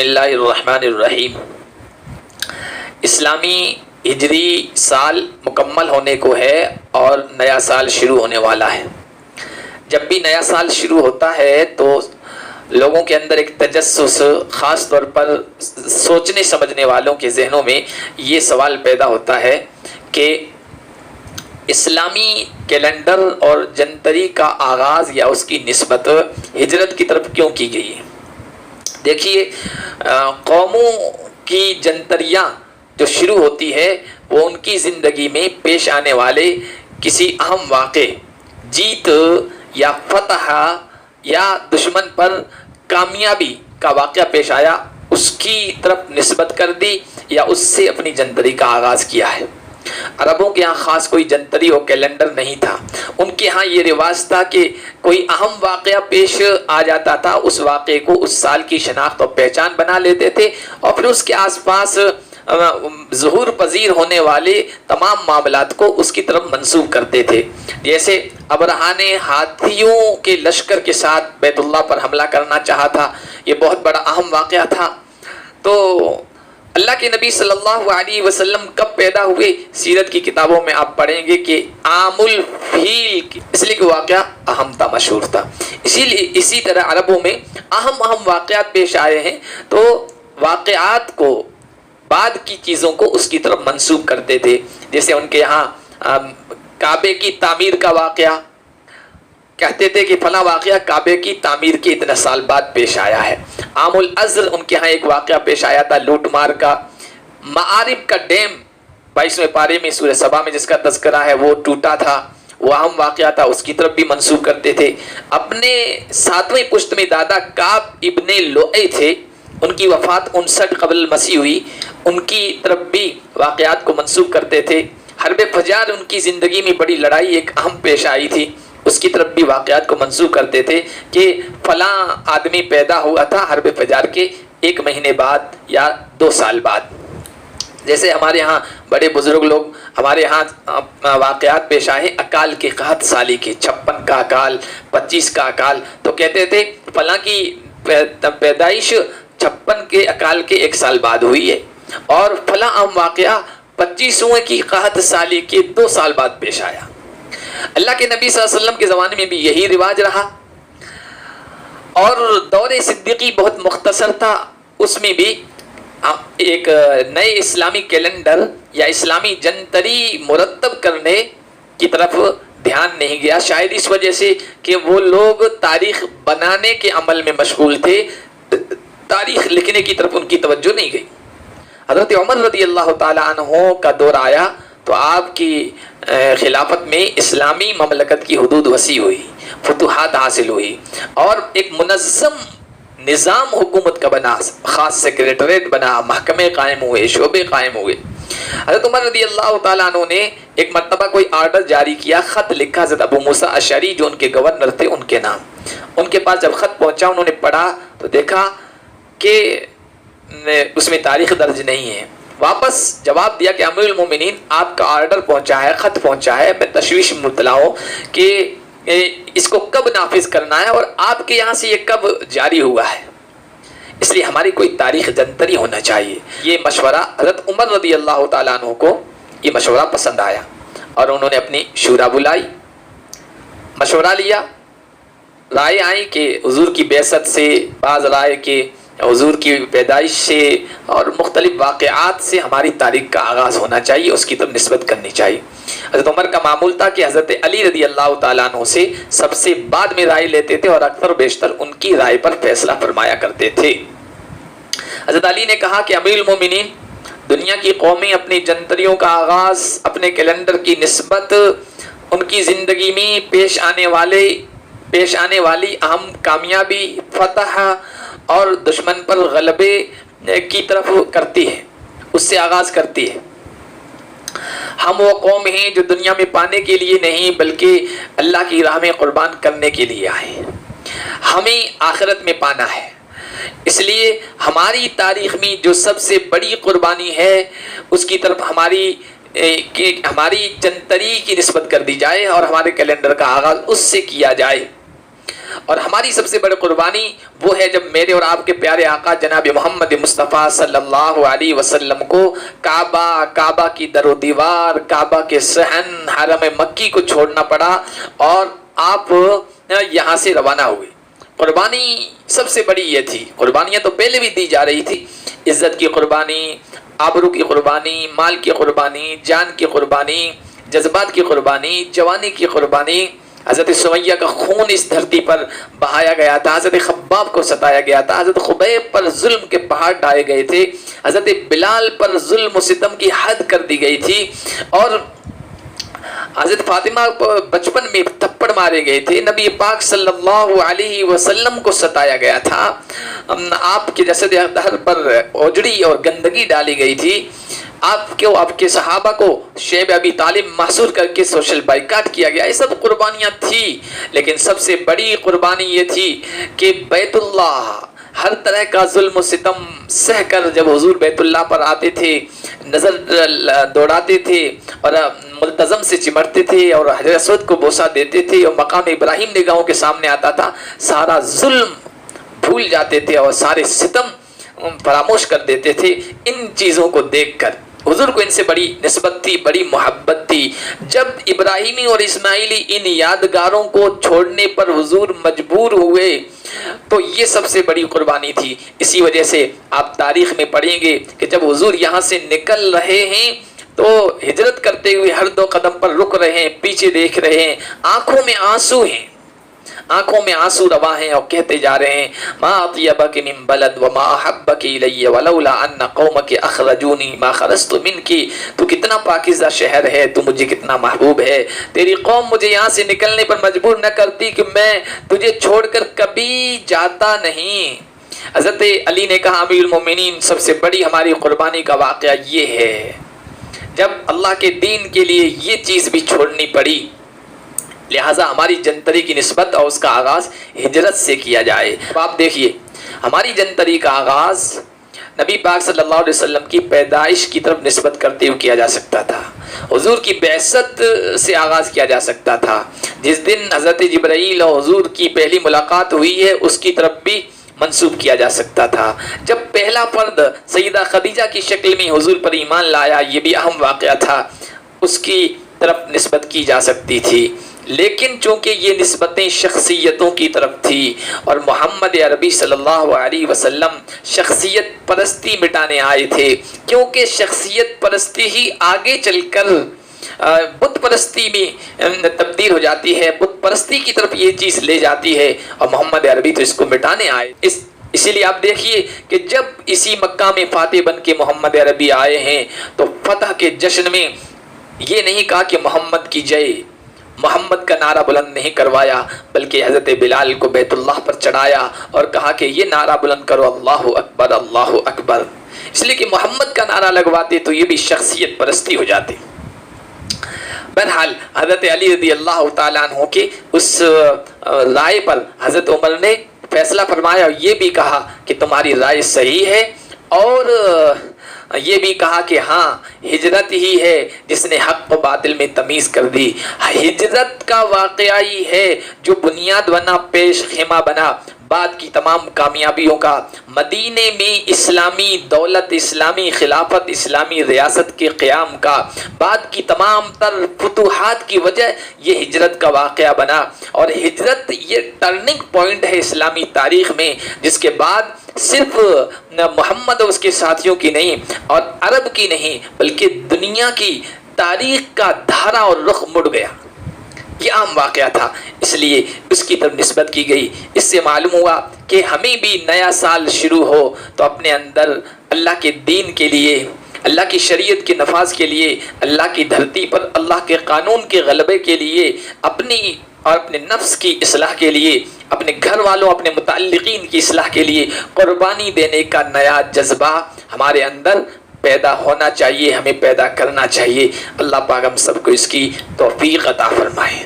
اللہ الرحمن الرحیم۔ اسلامی ہجری سال مکمل ہونے کو ہے اور نیا سال شروع ہونے والا ہے۔ جب بھی نیا سال شروع ہوتا ہے تو لوگوں کے اندر ایک تجسس، خاص طور پر سوچنے سمجھنے والوں کے ذہنوں میں یہ سوال پیدا ہوتا ہے کہ اسلامی کیلنڈر اور جنتری کا آغاز یا اس کی نسبت ہجرت کی طرف کیوں کی گئی ہے؟ دیکھیے، قوموں کی جنتریاں جو شروع ہوتی ہے وہ ان کی زندگی میں پیش آنے والے کسی اہم واقعے، جیت یا فتح یا دشمن پر کامیابی کا واقعہ پیش آیا، اس کی طرف نسبت کر دی یا اس سے اپنی جنتری کا آغاز کیا ہے۔ عربوں کے ہاں خاص کوئی جنتری اور کیلنڈر نہیں تھا۔ ان کے ہاں یہ رواج تھا کہ کوئی اہم واقعہ پیش آ جاتا تھا، اس واقعے کو اس سال کی شناخت اور پہچان بنا لیتے تھے اور پھر اس کے آس پاس ظہور پذیر ہونے والے تمام معاملات کو اس کی طرف منسوب کرتے تھے۔ جیسے ابرہہ نے ہاتھیوں کے لشکر کے ساتھ بیت اللہ پر حملہ کرنا چاہا تھا، یہ بہت بڑا اہم واقعہ تھا۔ تو اللہ کے نبی صلی اللہ علیہ وسلم کب پیدا ہوئے؟ سیرت کی کتابوں میں آپ پڑھیں گے کہ عام الفیل، اس لیے کہ واقعہ اہم تھا، مشہور تھا۔ اسی طرح عربوں میں اہم واقعات پیش آئے ہیں تو واقعات کو، بعد کی چیزوں کو اس کی طرف منسوب کرتے تھے۔ جیسے ان کے یہاں کعبے کی تعمیر کا واقعہ، کہتے تھے کہ فلاں واقعہ کعبے کی تعمیر کے اتنا سال بعد پیش آیا ہے۔ عام الازر ان کے ہاں ایک واقعہ پیش آیا تھا لوٹ مار کا۔ معارب کا ڈیم 22ویں پارے میں سورہ سبا میں جس کا تذکرہ ہے وہ ٹوٹا تھا، وہ اہم واقعہ تھا، اس کی طرف بھی منسوب کرتے تھے۔ اپنے 7ویں پشت میں دادا کعب ابن لؤی تھے، ان کی وفات 59 قبل المسیح ہوئی، ان کی طرف بھی واقعات کو منسوب کرتے تھے۔ حرب فجار ان کی زندگی میں بڑی لڑائی ایک اہم پیش آئی تھی، اس کی طرف بھی واقعات کو منسوب کرتے تھے کہ فلاں آدمی پیدا ہوا تھا حرب فجار کے 1 مہینے بعد یا 2 سال بعد۔ جیسے ہمارے ہاں بڑے بزرگ لوگ، ہمارے ہاں واقعات پیش آئے اکال کے 61 سالی کے، 56 کا اکال، 25 کا اکال، تو کہتے تھے فلاں کی پیدائش 56 کے اکال کے 1 سال بعد ہوئی ہے اور فلاں اہم واقعہ 25ویں کی 61 سالی کے 2 سال بعد پیش آیا۔ اللہ کے نبی صلی اللہ علیہ وسلم کے زمانے میں بھی یہی رواج رہا اور دور صدیقی بہت مختصر تھا، اس میں بھی ایک نئے اسلامی کیلنڈر یا اسلامی جنتری مرتب کرنے کی طرف دھیان نہیں گیا، شاید اس وجہ سے کہ وہ لوگ تاریخ بنانے کے عمل میں مشغول تھے، تاریخ لکھنے کی طرف ان کی توجہ نہیں گئی۔ حضرت عمر رضی اللہ تعالیٰ عنہ کا دور آیا تو آپ کی خلافت میں اسلامی مملکت کی حدود وسیع ہوئی، فتوحات حاصل ہوئی اور ایک منظم نظام حکومت کا بنا، خاص سیکریٹریٹ بنا، محکمے قائم ہوئے، شعبے قائم ہوئے۔ حضرت عمر رضی اللہ تعالیٰ عنہ نے ایک مرتبہ کوئی آرڈر جاری کیا، خط لکھا حضرت ابو موسیٰ اشعری جو ان کے گورنر تھے ان کے نام۔ ان کے پاس جب خط پہنچا انہوں نے پڑھا تو دیکھا کہ اس میں تاریخ درج نہیں ہے۔ واپس جواب دیا کہ امیر المومنین آپ کا آرڈر پہنچا ہے، خط پہنچا ہے، میں تشویش میں مبتلا ہوں کہ اس کو کب نافذ کرنا ہے اور آپ کے یہاں سے یہ کب جاری ہوا ہے، اس لیے ہماری کوئی تاریخ جنتری ہونا چاہیے۔ یہ مشورہ حضرت عمر رضی اللہ تعالیٰ عنہ کو یہ مشورہ پسند آیا اور انہوں نے اپنی شورا بلائی، مشورہ لیا، رائے آئی کہ حضور کی بعثت سے، بعض رائے کہ حضور کی پیدائش سے اور مختلف واقعات سے ہماری تاریخ کا آغاز ہونا چاہیے، اس کی طرف نسبت کرنی چاہیے۔ حضرت عمر کا معمول تھا کہ حضرت علی رضی اللہ تعالیٰ عنہ سے سب سے بعد میں رائے لیتے تھے اور اکثر و بیشتر ان کی رائے پر فیصلہ فرمایا کرتے تھے۔ حضرت علی نے کہا کہ امیر المومنین، دنیا کی قومیں اپنی جنتریوں کا آغاز، اپنے کیلنڈر کی نسبت ان کی زندگی میں پیش آنے والی اہم کامیابی، فتح اور دشمن پر غلبے کی طرف کرتی ہے، اس سے آغاز کرتی ہے۔ ہم وہ قوم ہیں جو دنیا میں پانے کے لیے نہیں بلکہ اللہ کی راہ میں قربان کرنے کے لیے آئے، ہمیں آخرت میں پانا ہے، اس لیے ہماری تاریخ میں جو سب سے بڑی قربانی ہے اس کی طرف ہماری جنتری کی نسبت کر دی جائے اور ہمارے کیلنڈر کا آغاز اس سے کیا جائے۔ اور ہماری سب سے بڑی قربانی وہ ہے جب میرے اور آپ کے پیارے آقا جناب محمد مصطفیٰ صلی اللہ علیہ وسلم کو کعبہ کی در و دیوار، کعبہ کے صحن، حرم مکی کو چھوڑنا پڑا اور آپ یہاں سے روانہ ہوئے۔ قربانی سب سے بڑی یہ تھی۔ قربانیاں تو پہلے بھی دی جا رہی تھی، عزت کی قربانی، آبرو کی قربانی، مال کی قربانی، جان کی قربانی، جذبات کی قربانی، جوانی کی قربانی۔ حضرت سمیہ کا خون اس دھرتی پر بہایا گیا تھا، حضرت خباب کو ستایا گیا تھا، حضرت خبیب پر ظلم کے پہاڑ ڈھائے گئے تھے، حضرت بلال پر ظلم و ستم کی حد کر دی گئی تھی، اور حضرت فاطمہ بچپن میں تھپڑ مارے گئے تھے، نبی پاک صلی اللہ علیہ وسلم کو ستایا گیا تھا، آپ کے جسد اطہر پر اوجڑی اور گندگی ڈالی گئی تھی، آپ کے صحابہ کو شیب ابی طالب محصور کر کے سوشل بائیکاٹ کیا گیا۔ یہ سب قربانیاں تھی، لیکن سب سے بڑی قربانی یہ تھی کہ بیت اللہ ہر طرح کا ظلم و ستم سہ کر جب حضور بیت اللہ پر آتے تھے، نظر دوڑاتے تھے اور ملتزم سے چمٹتے تھے اور حجر اسود کو بوسہ دیتے تھے اور مقام ابراہیم نگاہوں کے سامنے آتا تھا، سارا ظلم بھول جاتے تھے اور سارے ستم فراموش کر دیتے تھے۔ ان چیزوں کو دیکھ کر حضور کو ان سے بڑی نسبت تھی، بڑی محبت تھی۔ جب ابراہیمی اور اسماعیلی ان یادگاروں کو چھوڑنے پر حضور مجبور ہوئے تو یہ سب سے بڑی قربانی تھی۔ اسی وجہ سے آپ تاریخ میں پڑھیں گے کہ جب حضور یہاں سے نکل رہے ہیں تو ہجرت کرتے ہوئے ہر 2 قدم پر رک رہے ہیں، پیچھے دیکھ رہے ہیں، آنکھوں میں آنسو ہیں، آنکھوں میں آنسو روا ہیں اور کہتے جا رہے ہیں ما اطیبک من بلد وما احبک الی ولولا ان قومک اخرجونی ما خرجت منکی، تو کتنا پاکیزہ شہر ہے، تو مجھے کتنا محبوب ہے، تیری قوم مجھے یہاں سے نکلنے پر مجبور نہ کرتی کہ میں تجھے چھوڑ کر کبھی جاتا نہیں۔ حضرت علی نے کہا امیر المومنین سب سے بڑی ہماری قربانی کا واقعہ یہ ہے جب اللہ کے دین کے لیے یہ چیز بھی چھوڑنی پڑی، لہٰذا ہماری جنتری کی نسبت اور اس کا آغاز ہجرت سے کیا جائے۔ اب آپ دیکھیے ہماری جنتری کا آغاز نبی پاک صلی اللہ علیہ وسلم کی پیدائش کی طرف نسبت کرتے ہوئے کیا جا سکتا تھا، حضور کی بعثت سے آغاز کیا جا سکتا تھا، جس دن حضرت جبرائیل اور حضور کی پہلی ملاقات ہوئی ہے اس کی طرف بھی منسوب کیا جا سکتا تھا۔ جب پہلا فرد سیدہ خدیجہ کی شکل میں حضور پر ایمان لایا، یہ بھی اہم واقعہ تھا، اس کی طرف نسبت کی جا سکتی تھی، لیکن چونکہ یہ نسبتیں شخصیتوں کی طرف تھی اور محمد عربی صلی اللہ علیہ وسلم شخصیت پرستی مٹانے آئے تھے، کیونکہ شخصیت پرستی ہی آگے چل کر بت پرستی میں تبدیل ہو جاتی ہے، بت پرستی کی طرف یہ چیز لے جاتی ہے، اور محمد عربی تو اس کو مٹانے آئے۔ اسی لیے آپ دیکھیے کہ جب اسی مکہ میں فاتح بن کے محمد عربی آئے ہیں تو فتح کے جشن میں یہ نہیں کہا کہ محمد کی جے، محمد کا نعرہ بلند نہیں کروایا، بلکہ حضرت بلال کو بیت اللہ پر چڑھایا اور کہا کہ یہ نعرہ بلند کرو اللہ اکبر اللہ اکبر، اس لیے کہ محمد کا نعرہ لگواتے تو یہ بھی شخصیت پرستی ہو جاتی۔ بہرحال حضرت علی رضی اللہ تعالیٰ عنہ کے اس رائے پر حضرت عمر نے فیصلہ فرمایا اور یہ بھی کہا کہ تمہاری رائے صحیح ہے، اور یہ بھی کہا کہ ہاں ہجرت ہی ہے جس نے حق و باطل میں تمیز کر دی، ہجرت کا واقعہ ہی ہے جو بنیاد بنا، پیش خیمہ بنا بعد کی تمام کامیابیوں کا، مدینے میں اسلامی دولت، اسلامی خلافت، اسلامی ریاست کے قیام کا، بعد کی تمام تر فتوحات کی وجہ یہ ہجرت کا واقعہ بنا، اور ہجرت یہ ٹرننگ پوائنٹ ہے اسلامی تاریخ میں، جس کے بعد صرف محمد اور اس کے ساتھیوں کی نہیں اور عرب کی نہیں بلکہ دنیا کی تاریخ کا دھارا اور رخ مڑ گیا۔ یہ عام واقعہ تھا، اس لیے اس کی طرف نسبت کی گئی۔ اس سے معلوم ہوا کہ ہمیں بھی نیا سال شروع ہو تو اپنے اندر اللہ کے دین کے لیے، اللہ کی شریعت کے نفاذ کے لیے، اللہ کی دھرتی پر اللہ کے قانون کے غلبے کے لیے، اپنی اور اپنے نفس کی اصلاح کے لیے، اپنے گھر والوں، اپنے متعلقین کی اصلاح کے لیے قربانی دینے کا نیا جذبہ ہمارے اندر پیدا ہونا چاہیے، ہمیں پیدا کرنا چاہیے۔ اللہ پاک ہم سب کو اس کی توفیق عطا فرمائے۔